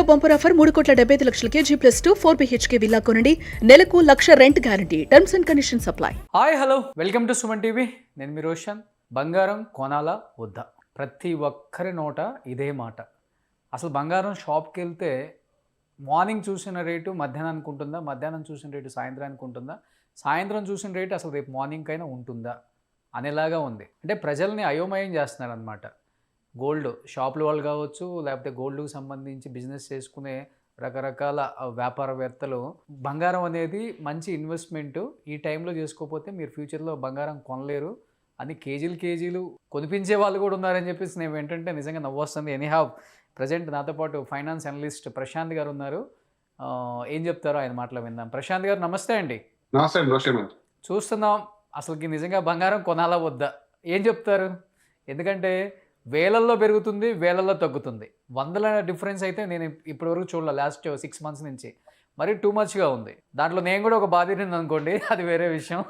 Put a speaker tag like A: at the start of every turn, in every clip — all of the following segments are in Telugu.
A: బంపర్ ఆఫర్ 3,75,00,000కి G+2 4 BHK విల్లా కొనండి. నెలకు 1,00,000 rent guarantee. Terms and conditions apply.
B: Hi hello welcome to Suman TV. నేను మీ రోషన్. బంగారం కొనాలా వద్దా, ప్రతి ఒక్కరి నోట ఇదే మాట. అసలు బంగారం షాప్కి వెళ్తే మార్నింగ్ చూసిన రేటు మధ్యాహ్నానికి ఉంటుందా, మధ్యాహ్నం చూసిన రేటు సాయంత్రానికి ఉంటుందా, సాయంత్రం చూసిన రేటు అసలు రేపు మార్నింగ్కైనా ఉంటుందా అనేలాగా ఉంది. అంటే ప్రజల్ని అయోమయం చేస్తున్నారు అనమాట. గోల్డ్ షాపుల వాళ్ళు కావచ్చు, లేకపోతే గోల్డ్కి సంబంధించి బిజినెస్ చేసుకునే రకరకాల వ్యాపారవేత్తలు బంగారం అనేది మంచి ఇన్వెస్ట్మెంటు, ఈ టైంలో చేసుకోకపోతే మీరు ఫ్యూచర్లో బంగారం కొనలేరు అని కేజీలు కొనిపించే వాళ్ళు కూడా ఉన్నారని చెప్పేసి నేను ఏంటంటే నిజంగా నవ్వొస్తుంది. ఎనీహావ్ ప్రజెంట్ నాతో పాటు ఫైనాన్స్ అనలిస్ట్ ప్రశాంత్ గారు ఉన్నారు. ఏం చెప్తారో ఆయన మాటలో విందాం. ప్రశాంత్ గారు నమస్తే అండి. చూస్తున్నాం అసలుకి నిజంగా బంగారం కొనాలా వద్దా, ఏం చెప్తారు? ఎందుకంటే వేలల్లో పెరుగుతుంది, వేలల్లో తగ్గుతుంది. వందల డిఫరెన్స్ అయితే నేను ఇప్పటివరకు చూడలే లాస్ట్ 6 months నుంచి. మరి టూ మచ్గా ఉంది. దాంట్లో నేను కూడా ఒక బాధ్యత అనుకోండి, అది వేరే విషయం.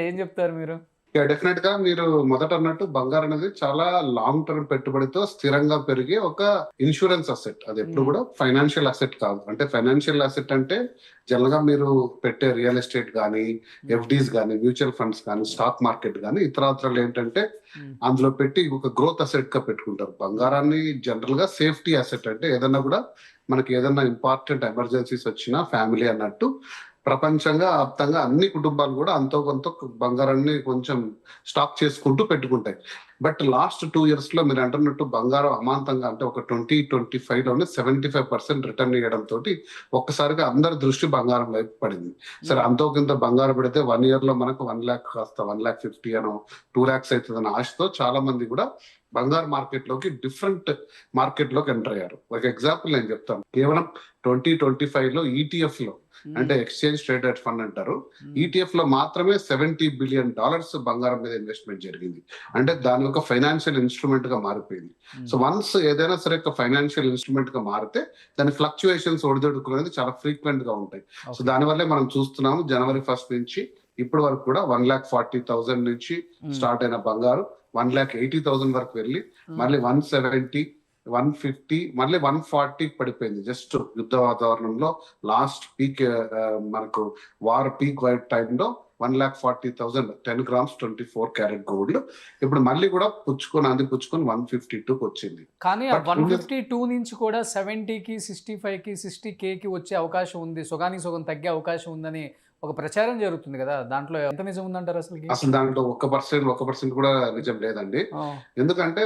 B: ఏం చెప్తారు మీరు?
C: డెఫినెట్ గా మీరు మొదట అన్నట్టు బంగారం అనేది చాలా లాంగ్ టర్మ్ పెట్టుబడితో స్థిరంగా పెరిగే ఒక ఇన్సూరెన్స్ అసెట్. అది ఎప్పుడు కూడా ఫైనాన్షియల్ అసెట్ కాదు. అంటే ఫైనాన్షియల్ అసెట్ అంటే జనరల్ గా మీరు పెట్టే రియల్ ఎస్టేట్ కానీ, ఎఫ్డీస్ కానీ, మ్యూచువల్ ఫండ్స్ కానీ, స్టాక్ మార్కెట్ కానీ, ఇతరాత్రలు ఏంటంటే అందులో పెట్టి ఒక గ్రోత్ అసెట్ గా పెట్టుకుంటారు. బంగారాన్ని జనరల్ గా సేఫ్టీ అసెట్, అంటే ఏదన్నా కూడా మనకి ఏదన్నా ఇంపార్టెంట్ ఎమర్జెన్సీస్ వచ్చినా ఫ్యామిలీ అన్నట్టు ప్రపంచంగా ఆప్తంగా అన్ని కుటుంబాలు కూడా అంతో కొంత బంగారాన్ని కొంచెం స్టాక్ చేసుకుంటూ పెట్టుకుంటాయి. బట్ లాస్ట్ 2 years లో మీరు అంటున్నట్టు బంగారం అమాంతంగా, అంటే ఒక 2025 లోనే 75% రిటర్న్ ఇవ్వడం తోటి ఒక్కసారిగా అందరి దృష్టి బంగారం వైపు పడింది. సరే అంతో కొంత బంగారం పెడితే 1 year లో మనకు 1 lakh కాస్త 1,50,000 అనో 2 lakhs అవుతుందన్న ఆశతో చాలా మంది కూడా బంగారు మార్కెట్ లోకి డిఫరెంట్ మార్కెట్ లోకి ఎంటర్ అయ్యారు. ఒక ఎగ్జాంపుల్ నేను చెప్తాను. కేవలం 2025 లో ETF లో, అంటే ఎక్స్చేంజ్ ట్రేడెడ్ ఫండ్ అంటారు, ETF లో మాత్రమే $70 billion బంగారం మీద ఇన్వెస్ట్మెంట్ జరిగింది. అంటే దాని ఒక ఫైనాన్షియల్ ఇన్స్ట్రుమెంట్ గా మారిపోయింది. సో వన్స్ ఏదైనా సరే ఒక ఫైనాన్షియల్ ఇన్స్ట్రుమెంట్ గా మారితే దాని ఫ్లక్చుయేషన్స్ ఒడిదొడుకునేది చాలా ఫ్రీక్వెంట్ గా ఉంటాయి. సో దానివల్లే మనం చూస్తున్నాము January 1st నుంచి ఇప్పటి వరకు కూడా 1,40,000 నుంచి స్టార్ట్ అయిన బంగారు 1,80,000 వరకు వెళ్ళి మళ్ళీ 170, 150, మళ్ళీ 140 పడిపోయింది. జస్ట్ యుద్ధ వాతావరణంలో లాస్ట్ పీక్, మనకు వార్ పీక్ వైట్ టైంలో 1,40,000 10 grams 24 karat గోల్డ్ ఇప్పుడు మళ్ళీ కూడా పుచ్చుకొని 152కి వచ్చింది.
B: కానీ 152 నుంచి కూడా 70కి 65కి 60Kకి వచ్చే అవకాశం ఉంది, సగానికి సగం తగ్గే అవకాశం ఉందని ఒక ప్రచారం జరుగుతుంది కదా, దాంట్లో ఎంత నిజం ఉందంటారు?
C: అసలు దాంట్లో 1% కూడా నిజం లేదండి. ఎందుకంటే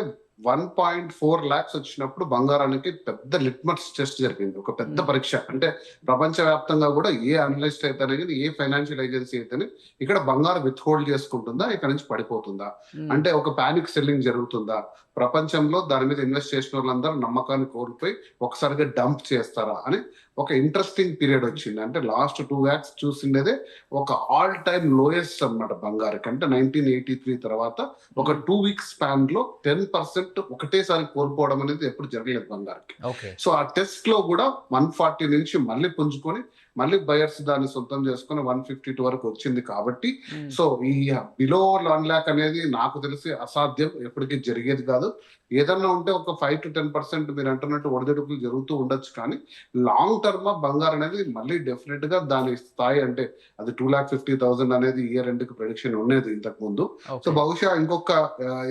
C: 1.4 lakhs వచ్చినప్పుడు బంగారానికి పెద్ద లిట్మస్ టెస్ట్ జరిగింది, ఒక పెద్ద పరీక్ష. అంటే ప్రపంచ వ్యాప్తంగా కూడా ఏ అనలిస్ట్ అయితేనే, ఏ ఫైనాన్షియల్ ఏజెన్సీ అయితేనే ఇక్కడ బంగారం విత్ హోల్డ్ చేసుకుంటుందా, ఇక్కడ నుంచి పడిపోతుందా, అంటే ఒక పానిక్ సెల్లింగ్ జరుగుతుందా, ప్రపంచంలో దాని మీద ఇన్వెస్ట్ చేసిన వాళ్ళందరూ నమ్మకాన్ని కోల్పోయి ఒకసారిగా డంప్ చేస్తారా అని ఒక ఇంట్రెస్టింగ్ పీరియడ్ వచ్చింది. అంటే లాస్ట్ 2 lakhs చూసిండేదే ఒక ఆల్ టైమ్ లోయెస్ట్ అన్నమాట బంగారుకి. అంటే 1983 తర్వాత ఒక 2 weeks స్పాన్ లో 10% ఒకటేసారి కోల్పోవడం అనేది ఎప్పుడు జరగలేదు బంగారుకి. సో ఆ టెస్ట్ లో కూడా 140 నుంచి మళ్ళీ పుంజుకొని మళ్ళీ బయర్స్ దాన్ని సొంతం చేసుకుని 152 వరకు వచ్చింది. కాబట్టి సో ఈ బిలో 1 lakh అనేది నాకు తెలిసి అసాధ్యం, ఎప్పటికీ జరిగేది కాదు. ఏదన్నా ఉంటే ఒక 5 to 10% మీరు అంటున్నట్టు ఒడిదొడుకులు జరుగుతూ ఉండొచ్చు, కానీ లాంగ్ టర్మ్ బంగారం అనేది మళ్ళీ డెఫినెట్ గా దాని స్థాయి, అంటే అది 2,50,000 అనేది ఇయర్ ఎండ్ కి ప్రెడిక్షన్ ఉండేది ఇంతకు ముందు. సో బహుశా ఇంకొక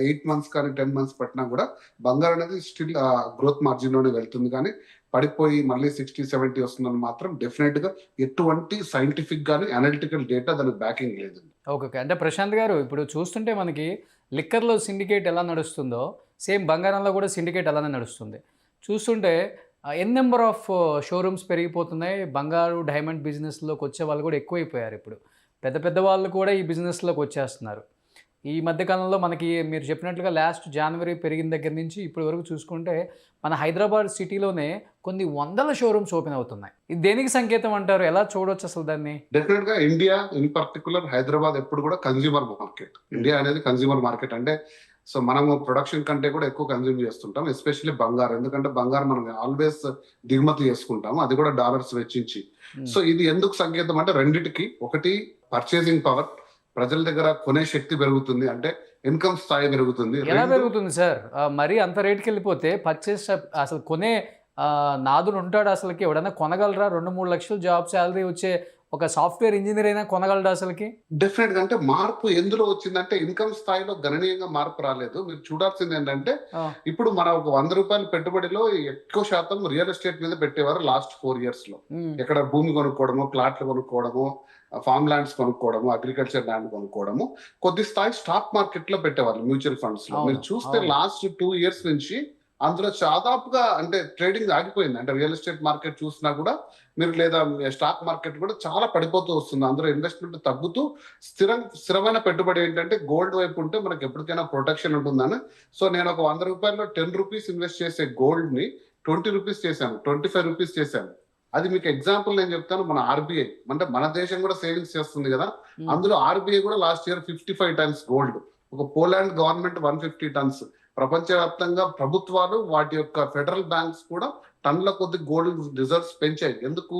C: 8 months కానీ 10 months పట్టినా కూడా బంగారం అనేది స్టిల్ గ్రోత్ మార్జిన్ లోనే వెళ్తుంది. కానీ పడిపోయి మళ్ళీ 60-70 వస్తుందని మాత్రం డెఫినెట్ గా ఎటువంటి సైంటిఫిక్ గానీ అనలిటికల్ డేటా దానికి బ్యాకింగ్ లేదు.
B: ఓకే. అంటే ప్రశాంత్ గారు, ఇప్పుడు చూస్తుంటే మనకి లిక్కర్లో సిండికేట్ ఎలా నడుస్తుందో సేమ్ బంగారంలో కూడా సిండికేట్ అలానే నడుస్తుంది. చూస్తుంటే నెంబర్ ఆఫ్ షోరూమ్స్ పెరిగిపోతున్నాయి. బంగారు డైమండ్ బిజినెస్లోకి వచ్చే వాళ్ళు కూడా ఎక్కువైపోయారు. ఇప్పుడు పెద్ద పెద్ద వాళ్ళు కూడా ఈ బిజినెస్లోకి వచ్చేస్తున్నారు. ఈ మధ్యకాలంలో మనకి మీరు చెప్పినట్లుగా లాస్ట్ January పెరిగిన దగ్గర నుంచి ఇప్పటి వరకు చూసుకుంటే మన హైదరాబాద్ సిటీలోనే కొన్ని వందల షోరూమ్స్ ఓపెన్ అవుతున్నాయి. ఇది దేనికి సంకేతం అంటారు? ఎలా చూడొచ్చు అసలు దాన్ని?
C: డెఫినెట్ గా ఇండియా, ఇన్ పర్టికులర్ హైదరాబాద్ ఎప్పుడు కూడా కన్స్యూమర్ మార్కెట్. ఇండియా అనేది కన్స్యూమర్ మార్కెట్. అంటే సో మనము ప్రొడక్షన్ కంటే కూడా ఎక్కువ కన్స్యూమ్ చేస్తుంటాం, ఎస్పెషల్లీ బంగారం. ఎందుకంటే బంగారం మనం ఆల్వేస్ దిగుమతి చేసుకుంటాము, అది కూడా డాలర్స్ వెచ్చించి. సో ఇది ఎందుకు సంకేతం అంటే రెండిటికి, ఒకటి పర్చేసింగ్ పవర్, ప్రజల దగ్గర కొనే శక్తి పెరుగుతుంది, అంటే ఇన్కమ్ స్థాయి పెరుగుతుంది.
B: ఎలా పెరుగుతుంది సార్? మరి అంత రేట్కి వెళ్ళిపోతే పర్చేస్ అసలు కొనే నాదుడు ఉంటాడు అసలుకి? ఎవడన్నా కొనగలరా? 2-3 లక్షలు జాబ్ శాలరీ వచ్చే ఒక సాఫ్ట్వేర్ ఇంజనీర్ అయినా కొనగలడా అసలుకి?
C: డెఫినెట్ గా అంటే మార్పు ఎందులో వచ్చిందంటే ఇన్కమ్ స్థాయిలో గణనీయంగా మార్పు రాలేదు. మీరు చూడాల్సింది ఏంటంటే ఇప్పుడు మన ఒక 100 రూపాయల పెట్టుబడిలో ఎక్కువ శాతం రియల్ ఎస్టేట్ మీద పెట్టేవారు లాస్ట్ 4 years లో. ఇక్కడ భూమి కొనుక్కోవడము, ప్లాట్లు కొనుక్కోవడము, ఫార్మ్ ల్యాండ్స్ కొనుక్కోవడము, అగ్రికల్చర్ ల్యాండ్ కొనుక్కోవడము, కొద్ది స్థాయి స్టాక్ మార్కెట్ లో పెట్టేవాళ్ళు, మ్యూచువల్ ఫండ్స్ లో. మీరు చూస్తే లాస్ట్ 2 years నుంచి అందులో దాదాపుగా అంటే ట్రేడింగ్ ఆగిపోయింది. అంటే రియల్ ఎస్టేట్ మార్కెట్ చూసినా కూడా మీరు, లేదా స్టాక్ మార్కెట్ కూడా చాలా పడిపోతూ వస్తుంది. అందులో ఇన్వెస్ట్మెంట్ తగ్గుతూ స్థిరమైన పెట్టుబడి ఏంటంటే గోల్డ్ వైపు ఉంటే మనకి ఎప్పటికైనా ప్రొటెక్షన్ ఉంటుందని. సో నేను ఒక 100 రూపాయల్లో 10 రూపీస్ ఇన్వెస్ట్ చేసే గోల్డ్ ని 20 రూపీస్ చేశాను, 25 రూపీస్ చేశాను. అది మీకు ఎగ్జాంపుల్ నేను చెప్తాను. మన ఆర్బీఐ అంటే మన దేశం కూడా సేవింగ్స్ చేస్తుంది కదా, అందులో ఆర్బీఐ కూడా లాస్ట్ ఇయర్ 55 tons గోల్డ్, ఒక పోలాండ్ గవర్నమెంట్ 150 tons, ప్రపంచవ్యాప్తంగా ప్రభుత్వాలు వాటి యొక్క ఫెడరల్ బ్యాంక్స్ కూడా టన్నుల కొద్ది గోల్డ్ రిజర్వ్స్ పెంచాయి. ఎందుకు?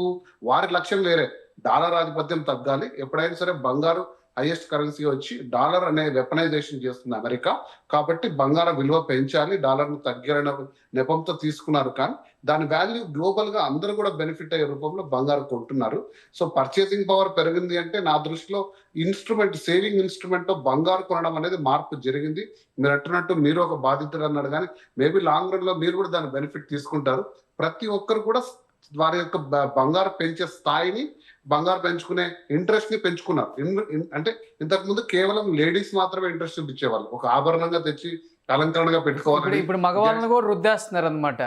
C: వారి లక్ష్యం వేరే, డాలర్ ఆధిపత్యం తగ్గాలి. ఎప్పుడైనా సరే బంగారు హైయెస్ట్ కరెన్సీ వచ్చి డాలర్ అనే వెపనైజేషన్ చేస్తుంది అమెరికా, కాబట్టి బంగారం విలువ పెంచాలి, డాలర్ ను తగ్గాలన్న నెపంతో తీసుకున్నారు. కానీ దాని వాల్యూ గ్లోబల్ గా అందరూ కూడా బెనిఫిట్ అయ్యే రూపంలో బంగారం కొంటున్నారు. సో పర్చేసింగ్ పవర్ పెరిగింది అంటే నా దృష్టిలో ఇన్స్ట్రుమెంట్, సేవింగ్ ఇన్స్ట్రుమెంట్ లో బంగారు కొనడం అనేది మార్పు జరిగింది. మీరు అంటున్నట్టు మీరు ఒక బాధితుడు అన్నాడు, కానీ మేబీ లాంగ్ రన్ లో మీరు కూడా దాని బెనిఫిట్ తీసుకుంటారు. ప్రతి ఒక్కరు కూడా వారి యొక్క బంగారు పెంచే స్థాయిని, బంగారు పెంచుకునే ఇంట్రెస్ట్ ని పెంచుకున్నారు. అంటే ఇంతకు ముందు కేవలం లేడీస్ మాత్రమే ఇంట్రెస్ట్ చూపించేవాళ్ళు, ఒక ఆభరణంగా తెచ్చి అలంకరణగా పెట్టుకోవాలి.
B: ఇప్పుడు మగవాళ్ళని కూడా రుద్దేస్తున్నారు అనమాట.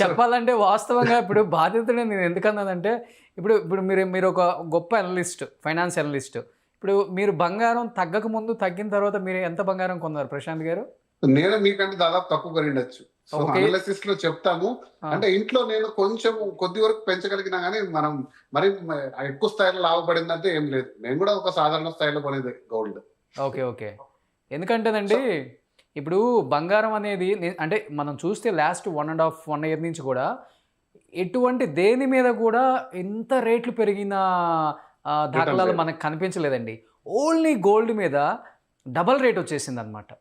B: చెప్పాలంటే వాస్తవంగా ఇప్పుడు బాధితుడు నేను ఎందుకన్నానంటే, ఇప్పుడు ఇప్పుడు మీరు ఒక గొప్ప అనలిస్ట్, ఫైనాన్స్ అనలిస్ట్. ఇప్పుడు మీరు బంగారం తగ్గక ముందు, తగ్గిన తర్వాత మీరు ఎంత బంగారం కొన్నారు ప్రశాంత్ గారు?
C: నేను మీకంటే దాదాపు తక్కువ కొనిండొచ్చు. సో అనాలిసిస్ లో చెప్తాము. అంటే ఇంట్లో నేను కొంచెం కొద్ది వరకు పెంచగలిగినా కానీ మనం మరి ఎక్కువ స్థాయిలో లాభపడిందంటే ఏం లేదు. నేను కూడా ఒక సాధారణ స్థాయిలో కొనేది గోల్డ్.
B: ఓకే. ఎందుకంటేనండి ఇప్పుడు బంగారం అనేది అంటే మనం చూస్తే లాస్ట్ 1.5 year నుంచి కూడా ఎటువంటి దేని మీద కూడా ఎంత రేట్లు పెరిగిన దాఖలాలు మనకు కనిపించలేదండి. ఓన్లీ గోల్డ్ మీద డబల్ రేట్ వచ్చేసింది అనమాట.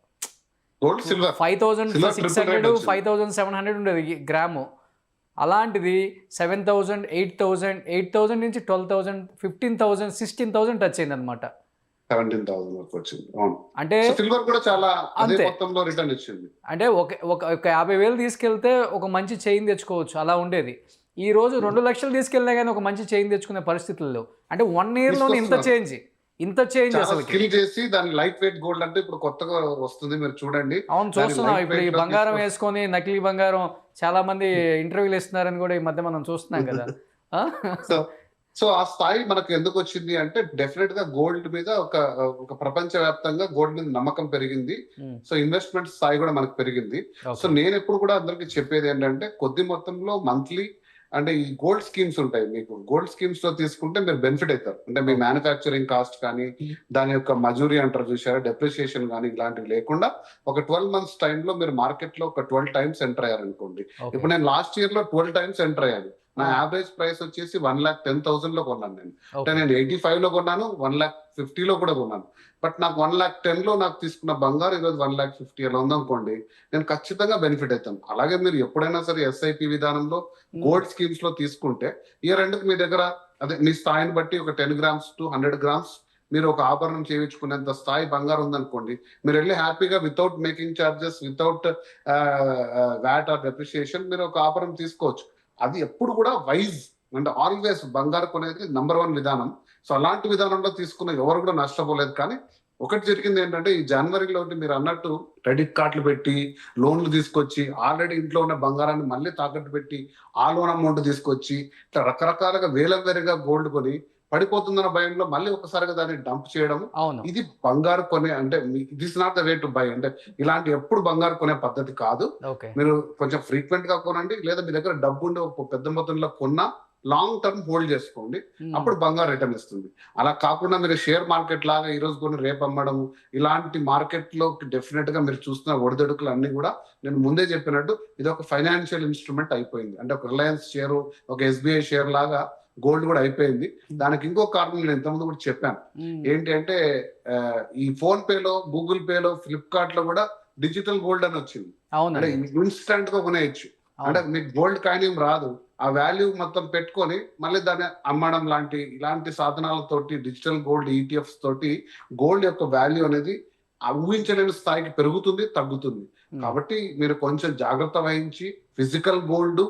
C: గోల్డ్, సిల్వర్
B: 5,600, 5,700 ఉండేది గ్రాము. అలాంటిది 7,000, 8,000, 8,000 నుంచి 12,000, 15,000, 16,000 టచ్ అయింది అనమాట.
C: 17,000 వరకు వచ్చింది.
B: అంటే
C: సిల్వర్ కూడా చాలా అదే మొత్తంలో రిటర్న్ ఇచ్చింది.
B: అంటే ఒక 50,000 తీసుకెళ్తే ఒక మంచి చైన్ తెచ్చుకోవచ్చు, అలా ఉండేది. ఈ రోజు 2 లక్షలు తీసుకెళ్ళినా కానీ ఒక మంచి చైన్ తెచ్చుకునే పరిస్థితుల్లో, అంటే 1 year లోనే ఇంత చేంజ్ అసలు
C: స్కిల్ చేసి దాని లైట్ వెయిట్ గోల్డ్ అంటే ఇప్పుడు కొత్తగా వస్తుంది, మీరు చూడండి.
B: అవును, చూస్తున్నాం. ఇప్పుడు ఈ బంగారం వేసుకొని నకిలీ బంగారం చాలా మంది ఇంటర్వ్యూలు ఇస్తున్నారని కూడా ఈ మధ్య మనం చూస్తున్నాం కదా.
C: సో ఆ స్థాయి మనకు ఎందుకు వచ్చింది అంటే డెఫినెట్ గా గోల్డ్ మీద ఒక ప్రపంచ వ్యాప్తంగా గోల్డ్ మీద నమ్మకం పెరిగింది. సో ఇన్వెస్ట్మెంట్ స్థాయి కూడా మనకు పెరిగింది. సో నేను ఎప్పుడు కూడా అందరికి చెప్పేది ఏంటంటే కొద్ది మొత్తంలో మంత్లీ అంటే ఈ గోల్డ్ స్కీమ్స్ ఉంటాయి. మీకు గోల్డ్ స్కీమ్స్ లో తీసుకుంటే మీరు బెనిఫిట్ అవుతారు. అంటే మీ మ్యానుఫ్యాక్చరింగ్ కాస్ట్ కానీ, దాని యొక్క మజూరీ అంటారు చూసారా, డెప్రిసియేషన్ కానీ ఇలాంటివి లేకుండా ఒక 12 months టైంలో మీరు మార్కెట్ లో ఒక 12 times ఎంటర్ అయ్యారనుకోండి. ఇప్పుడు నేను లాస్ట్ ఇయర్ లో 12 times ఎంటర్ అయ్యాను. నా యావరేజ్ ప్రైస్ వచ్చేసి 1,10,000 లో కొన్నాను నేను. అంటే నేను 85 లో కొన్నాను, 1,50,000 లో కూడా కొన్నాను. బట్ నాకు 1,10,000 లో నాకు తీసుకున్న బంగారు ఈరోజు 1,50,000 అలా ఉందనుకోండి, నేను ఖచ్చితంగా బెనిఫిట్ అవుతాను. అలాగే మీరు ఎప్పుడైనా సరే ఎస్ఐపి విధానంలో గోల్డ్ స్కీమ్స్ లో తీసుకుంటే ఇయర్ ఎండ్కి మీ దగ్గర అదే మీ స్థాయిని బట్టి ఒక 10 grams to 100 grams మీరు ఒక ఆభరణం చేయించుకునేంత స్థాయి బంగారు ఉందనుకోండి, మీరు వెళ్ళి హ్యాపీగా without making charges, without VAT or depreciation మీరు ఒక ఆభరణం తీసుకోవచ్చు. అది ఎప్పుడు కూడా వైజ్ అంటే ఆల్వేస్ బంగారు కొనేది నంబర్ 1 విధానం. సో అలాంటి విధానంలో తీసుకున్న ఎవరు కూడా నష్టపోలేదు. కానీ ఒకటి జరిగింది ఏంటంటే ఈ జనవరిలో మీరు అన్నట్టు క్రెడిట్ కార్డులు పెట్టి లోన్లు తీసుకొచ్చి ఆల్రెడీ ఇంట్లో ఉన్న బంగారాన్ని మళ్ళీ తాకట్టు పెట్టి ఆ లోన్ అమౌంట్ తీసుకొచ్చి ఇట్లా రకరకాలుగా వేలవేరుగా గోల్డ్ కొని పడిపోతుందన్న భయంలో మళ్ళీ ఒకసారిగా దాన్ని డంప్ చేయడం, ఇది బంగారు కొనే అంటే this not the way to buy. అంటే ఇలాంటి ఎప్పుడు బంగారు కొనే పద్ధతి కాదు. మీరు కొంచెం ఫ్రీక్వెంట్ గా కొనండి, లేదా మీ దగ్గర డబ్బు ఉండి ఒక పెద్ద మొత్తంలో కొన్నా లాంగ్ టర్మ్ హోల్డ్ చేసుకోండి, అప్పుడు బంగారు రిటర్న్ ఇస్తుంది. అలా కాకుండా మీరు షేర్ మార్కెట్ లాగా ఈ రోజు కొని రేపు అమ్మడం, ఇలాంటి మార్కెట్ లో డెఫినెట్ గా మీరు చూస్తున్న ఒడిదొడుకులు అన్ని కూడా నేను ముందే చెప్పినట్టు ఇది ఒక ఫైనాన్షియల్ ఇన్స్ట్రుమెంట్ అయిపోయింది. అంటే ఒక రిలయన్స్ షేర్, ఒక ఎస్బీఐ షేర్ లాగా గోల్డ్ కూడా అయిపోయింది. దానికి ఇంకో కారణం నేను ఇంతకుముందు కూడా చెప్పాను. ఏంటి అంటే ఈ ఫోన్ పేలో, గూగుల్ పేలో, ఫ్లిప్కార్ట్ లో కూడా డిజిటల్ గోల్డ్ అని వచ్చింది. అంటే ఇన్స్టెంట్ గా కొనేయచ్చు. అంటే మీకు గోల్డ్ కాయిన్ ఏం రాదు. ఆ వాల్యూ మొత్తం పెట్టుకొని మళ్ళీ దాన్ని అమ్మడం ఇలాంటి సాధనాలతోటి డిజిటల్ గోల్డ్ ఈటీఎఫ్స్ తోటి గోల్డ్ యొక్క వాల్యూ అనేది ఊహించలేని స్థాయికి పెరుగుతుంది, తగ్గుతుంది. కాబట్టి మీరు కొంచెం జాగ్రత్త వహించి ఫిజికల్ గోల్డ్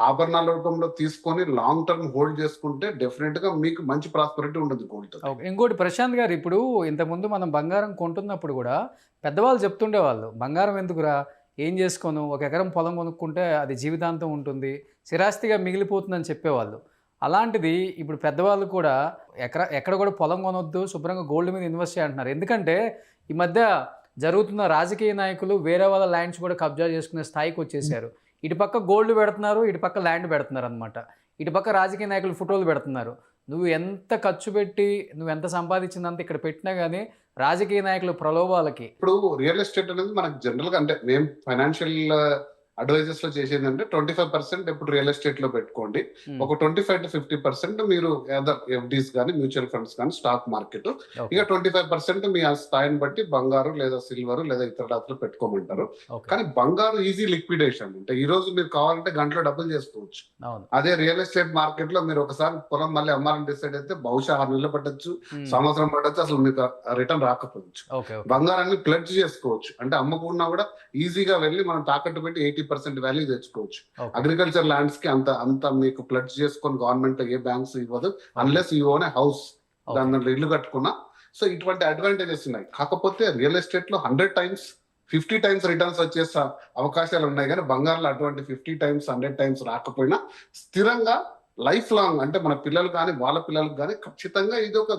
C: ఆభరణాల రూపంలో తీసుకొని లాంగ్ టర్మ్ హోల్డ్ చేసుకుంటే డెఫినెట్ గా మీకు మంచి ప్రాస్పరిటీ ఉంటుంది గోల్డ్.
B: ఇంకోటి ప్రశాంత్ గారు, ఇప్పుడు ఇంతకుముందు మనం బంగారం కొంటున్నప్పుడు కూడా పెద్దవాళ్ళు చెప్తుండేవాళ్ళు, బంగారం ఎందుకురా, ఏం చేసుకోను, 1 ఎకరం పొలం కొనుక్కుంటే అది జీవితాంతం ఉంటుంది, స్థిరాస్తిగా మిగిలిపోతుందని చెప్పేవాళ్ళు. అలాంటిది ఇప్పుడు పెద్దవాళ్ళు కూడా ఎక్కడ కూడా పొలం కొనొద్దు, శుభ్రంగా గోల్డ్ మీద ఇన్వెస్ట్ చేయంటున్నారు. ఎందుకంటే ఈ మధ్య జరుగుతున్న రాజకీయ నాయకులు వేరే వాళ్ళ ల్యాండ్స్ కూడా కబ్జా చేసుకునే స్థాయికి వచ్చేసారు. ఇటుపక్క గోల్డ్ పెడుతున్నారు, ఇటుపక్క ల్యాండ్ పెడుతున్నారు అనమాట. ఇటుపక్క రాజకీయ నాయకులు ఫోటోలు పెడుతున్నారు. నువ్వు ఎంత ఖర్చు పెట్టి నువ్వు ఎంత సంపాదించిందంత ఇక్కడ పెట్టినా కానీ రాజకీయ నాయకుల ప్రలోభాలకి.
C: ఇప్పుడు రియల్ ఎస్టేట్ అనేది మనకు జనరల్ గా, అంటే మేము ఫైనాన్షియల్ అడ్వైజర్స్ లో చేసేది అంటే 25% ఎప్పుడు రియల్ ఎస్టేట్ లో పెట్టుకోండి. ఒక 25 to 50% మీరు ఎఫ్డీస్ కానీ, మ్యూచువల్ ఫండ్స్ కానీ, స్టాక్ మార్కెట్. ఇక 25% మీ స్థాయిని బట్టి బంగారు లేదా సిల్వర్ లేదా ఇతర డాక్టర్లు పెట్టుకోమంటారు. కానీ బంగారు ఈజీ లిక్విడేషన్. అంటే ఈ రోజు మీరు కావాలంటే గంటలో డబ్బులు చేసుకోవచ్చు. అదే రియల్ ఎస్టేట్ మార్కెట్ లో మీరు ఒకసారి పొలం మళ్ళీ అమ్మాలని డిసైడ్ అయితే బహుశా 6 నెలలు పట్టచ్చు, సంవత్సరం పట్టచ్చు, అసలు మీకు రిటర్న్ రాకపోవచ్చు. బంగారాన్ని ప్లెడ్జ్ చేసుకోవచ్చు. అంటే అమ్ముకున్నా కూడా ఈజీగా వెళ్ళి మనం తాకట్టు పెట్టి 80% వాల్యూ తెచ్చుకోవచ్చు. అగ్రికల్చర్ ల్యాండ్స్ కి అంత మీకు ప్లెడ్జ్ చేసుకొని గవర్నమెంట్ ఏ బ్యాంక్స్ ఇవ్వదు, unless you own A house, దాంట్లో ఇల్లు కట్టుకున్నా. సో ఇటువంటి అడ్వాంటేజెస్ ఉన్నాయి. కాకపోతే రియల్ ఎస్టేట్ లో 100 times 50 times రిటర్న్స్ వచ్చేసే అవకాశాలు ఉన్నాయి. కానీ బంగారంలో అటువంటి 50 times 100 times రాకపోయినా స్థిరంగా లైఫ్ లాంగ్, అంటే మన పిల్లలు కానీ వాళ్ళ పిల్లలకు కానీ ఖచ్చితంగా ఇది ఒక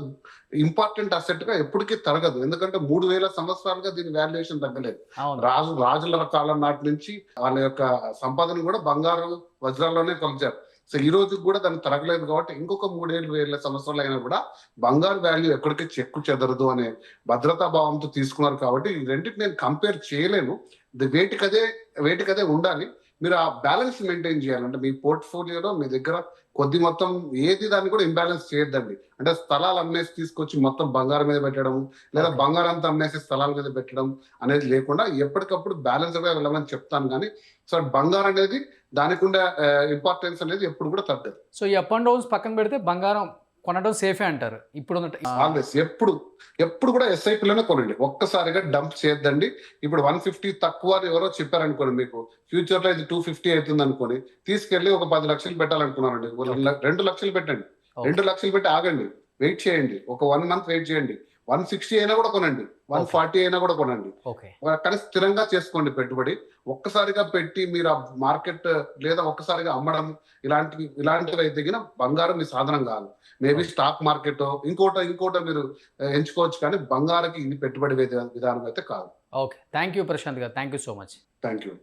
C: ఇంపార్టెంట్ అసెట్ గా ఎప్పటికీ తరగదు. ఎందుకంటే 3000 సంవత్సరాలుగా దీని వాల్యుయేషన్ తగ్గలేదు. రాజుల కాలం నాటి నుంచి వాళ్ళ యొక్క సంపాదన కూడా బంగారు వజ్రాల్లోనే కొలిచారు. సో ఈ రోజు కూడా దాన్ని తరగలేదు. కాబట్టి ఇంకొక 3000 సంవత్సరాలు అయినా కూడా బంగారు వాల్యూ ఎక్కడికి చెక్కు చెదరదు అనే భద్రతా భావంతో తీసుకున్నారు. కాబట్టి ఈ రెండింటిని నేను కంపేర్ చేయలేను. వేటికదే ఉండాలి. మీరు ఆ బ్యాలెన్స్ మెయింటైన్ చేయాలంటే మీ పోర్ట్ఫోలియోలో మీ దగ్గర కొద్ది మొత్తం ఏది దాన్ని కూడా ఇంబ్యాలెన్స్ చేయొద్దండి. అంటే స్థలాలు అమ్మేసి తీసుకొచ్చి మొత్తం బంగారం మీద పెట్టడం, లేదా బంగారంతో అమ్మేసి స్థలాల మీద పెట్టడం అనేది లేకుండా ఎప్పటికప్పుడు బ్యాలెన్స్ గా వెళ్ళమని చెప్తాను. కానీ సో బంగారం అనేది దానికి ఉండే ఇంపార్టెన్స్ అనేది ఎప్పుడు కూడా తగ్గదు.
B: సో ఈ అప్ అండ్ డౌన్స్ పక్కన పెడితే బంగారం కొనడం సేఫే అంటారు ఇప్పుడు?
C: ఆల్వేస్ ఎప్పుడు కూడా ఎస్ఐపిలోనే కొనండి. ఒక్కసారిగా డంప్ చేయొద్దండి. ఇప్పుడు 150 తక్కువ అని ఎవరో చెప్పారనుకోండి, మీకు ఫ్యూచర్ లో ఇది 250 అవుతుంది అనుకోని తీసుకెళ్లి ఒక 10 లక్షలు పెట్టాలనుకున్నారండి, 2 లక్షలు పెట్టండి. 2 లక్షలు పెట్టి ఆగండి, వెయిట్ చేయండి, ఒక 1 month వెయిట్ చేయండి. 160 అయినా కూడా కొనండి, 140 అయినా కూడా కొనండి. కానీ స్థిరంగా చేసుకోండి పెట్టుబడి. ఒక్కసారిగా పెట్టి మీరు ఆ మార్కెట్ లేదా ఒక్కసారిగా అమ్మడం ఇలాంటివి అయితే బంగారం మీ సాధనం కాదు. మేబీ స్టాక్ మార్కెట్ ఇంకోటో మీరు ఎంచుకోవచ్చు, కానీ బంగారానికి ఇది పెట్టుబడి విధానం అయితే కాదు.
B: ఓకే, థ్యాంక్ యూ ప్రశాంత్ గారు, thank you so much.
C: Thank you.